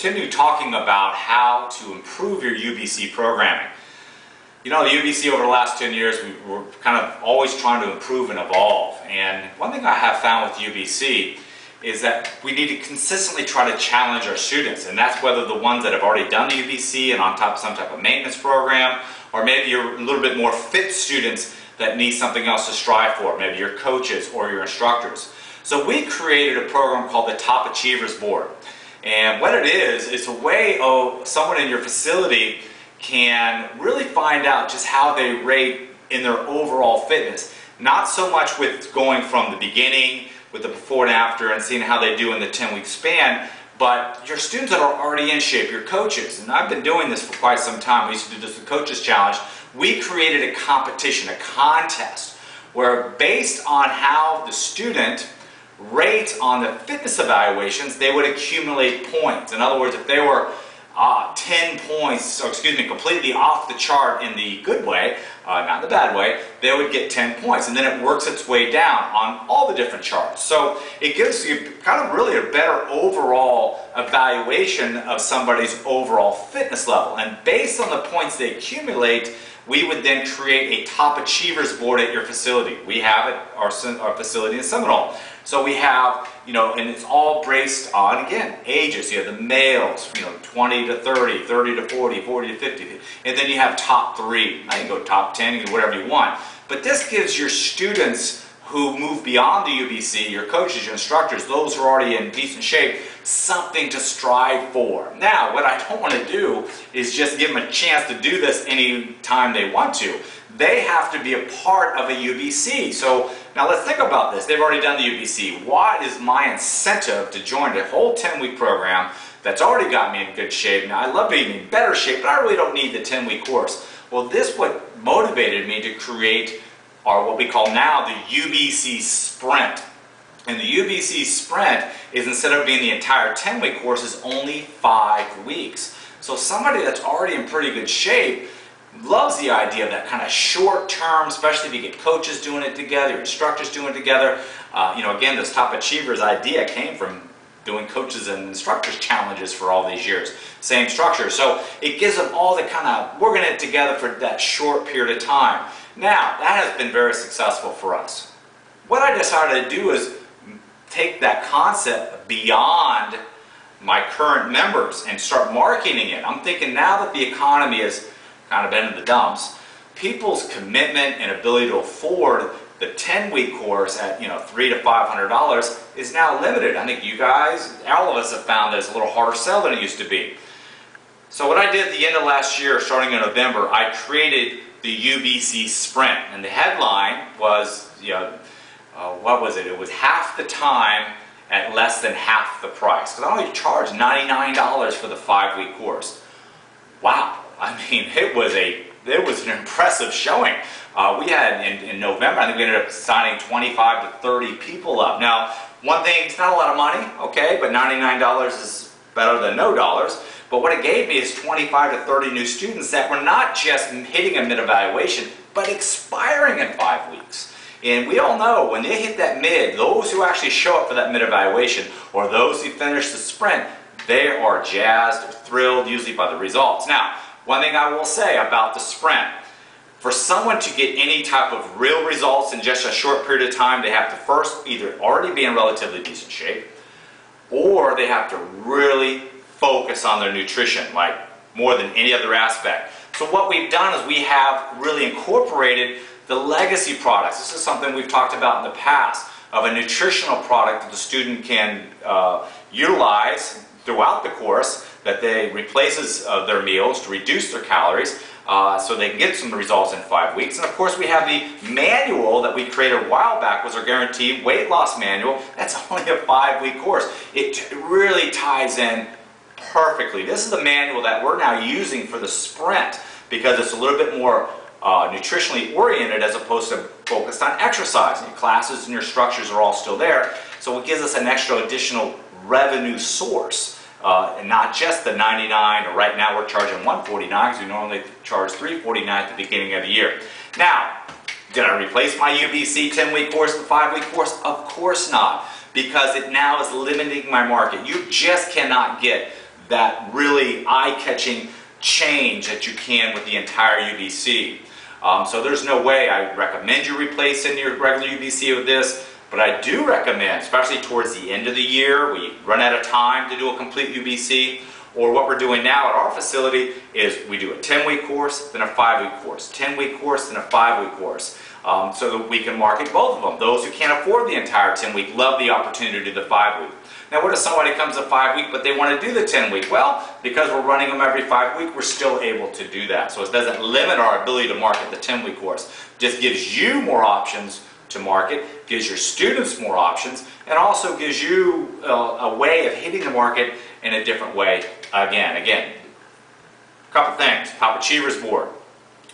continue talking about how to improve your UBC programming. You know, the UBC over the last 10 years, we're kind of always trying to improve and evolve. And one thing I have found with UBC is that we need to consistently try to challenge our students. And that's whether the ones that have already done the UBC and on top of some type of maintenance program, or maybe you're a little bit more fit students that need something else to strive for, maybe your coaches or your instructors. So we created a program called the Top Achievers Board. And what it is a way of someone in your facility can really find out just how they rate in their overall fitness. Not so much with going from the beginning with the before and after and seeing how they do in the 10-week span, but your students that are already in shape, your coaches. And I've been doing this for quite some time. We used to do this with Coaches Challenge. We created a competition, a contest, where based on how the student rates on the fitness evaluations, they would accumulate points. In other words, if they were 10 points, or excuse me, completely off the chart in the good way, not in the bad way, they would get 10 points. And then it works its way down on all the different charts. So it gives you kind of really a better overall evaluation of somebody's overall fitness level. And based on the points they accumulate, we would then create a Top Achievers Board at your facility. We have it at our facility in Seminole. So we have, you know, and it's all based on, again, ages. You have the males, you know, 20 to 30, 30 to 40, 40 to 50. And then you have top 3. Now you can go top 10, you can do whatever you want. But this gives your students who move beyond the UBC, your coaches, your instructors, those who are already in decent shape, something to strive for. Now, what I don't want to do is just give them a chance to do this any time they want to. They have to be a part of a UBC. So now let's think about this. They've already done the UBC. What is my incentive to join a whole 10-week program that's already got me in good shape? Now, I'd love to be in better shape, but I really don't need the 10-week course. Well, this what motivated me to create what we call now the UBC Sprint. And the UBC Sprint is, instead of being the entire 10-week course, is only 5 weeks. So somebody that's already in pretty good shape loves the idea of that kind of short term, especially if you get coaches doing it together, instructors doing it together. You know, again, this Top Achievers idea came from doing coaches and instructors challenges for all these years. Same structure. So it gives them all the kind of working it together for that short period of time. Now, that has been very successful for us. What I decided to do is take that concept beyond my current members and start marketing it. I'm thinking now that the economy has kind of been in the dumps, people's commitment and ability to afford the 10-week course at, you know, $300 to $500 is now limited. I think you guys, all of us have found that it's a little harder sell than it used to be. So what I did at the end of last year, starting in November, I created the UBC Sprint, and the headline was, you know, what was it? It was half the time at less than half the price. Because I only charged $99 for the 5-week course. Wow. I mean, it was an impressive showing. We had in November, I think we ended up signing 25 to 30 people up. Now, one thing, it's not a lot of money, okay, but $99 is better than no dollars. But what it gave me is 25 to 30 new students that were not just hitting a mid-evaluation, but expiring in 5 weeks. And we all know when they hit that mid, those who actually show up for that mid-evaluation, or those who finish the sprint, they are jazzed, thrilled, usually by the results. Now, one thing I will say about the sprint, for someone to get any type of real results in just a short period of time, they have to first either already be in relatively decent shape, or they have to really focus on their nutrition, like more than any other aspect. So what we've done is we have really incorporated the legacy products. This is something we've talked about in the past, of a nutritional product that the student can utilize throughout the course, that they replaces their meals to reduce their calories, so they can get some results in 5 weeks. And of course we have the manual that we created a while back, was our guaranteed weight loss manual. That's only a 5-week course. It really ties in perfectly. This is the manual that we're now using for the sprint, because it's a little bit more nutritionally oriented as opposed to focused on exercise. And your classes and your structures are all still there, so it gives us an extra additional revenue source. And not just the $99, or right now we're charging $149 because we normally charge $349 at the beginning of the year. Now, did I replace my UBC 10-week course with a 5-week course? Of course not, because it now is limiting my market. You just cannot get that really eye-catching change that you can with the entire UBC. So there's no way I recommend you replace in your regular UBC with this, but I do recommend, especially towards the end of the year, we run out of time to do a complete UBC, or what we're doing now at our facility is we do a 10-week course, then a 5-week course, 10-week course, then a 5-week course, so that we can market both of them. Those who can't afford the entire 10-week love the opportunity to do the 5-week. Now what if somebody comes to 5-week but they want to do the 10-week? Well, because we're running them every 5-week, we're still able to do that. So it doesn't limit our ability to market the 10-week course. It just gives you more options to market, gives your students more options, and also gives you a way of hitting the market in a different way. Again, a couple things. Top Achievers Board.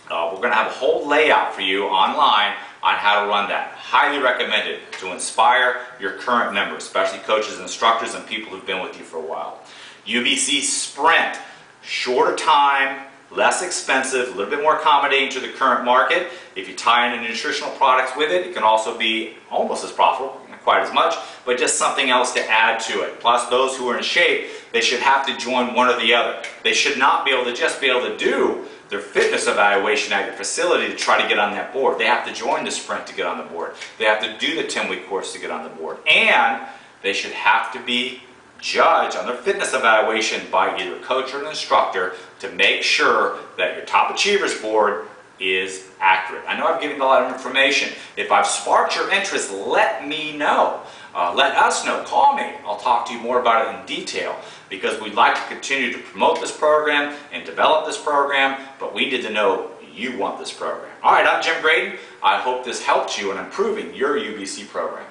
We're going to have a whole layout for you online on how to run that. Highly recommended to inspire your current members, especially coaches and instructors and people who've been with you for a while. UBC Sprint, shorter time, less expensive, a little bit more accommodating to the current market. If you tie in the nutritional products with it, it can also be almost as profitable, not quite as much, but just something else to add to it. Plus, those who are in shape, they should have to join one or the other. They should not be able to just be able to do their fitness evaluation at your facility to try to get on that board. They have to join the Sprint to get on the board. They have to do the 10-week course to get on the board. And they should have to be judged on their fitness evaluation by either a coach or an instructor to make sure that your Top Achievers Board is accurate. I know I've given you a lot of information. If I've sparked your interest, let me know. Let us know. Call me. I'll talk to you more about it in detail, because we'd like to continue to promote this program and develop this program, but we need to know you want this program. All right, I'm Jim Graden. I hope this helped you in improving your UBC program.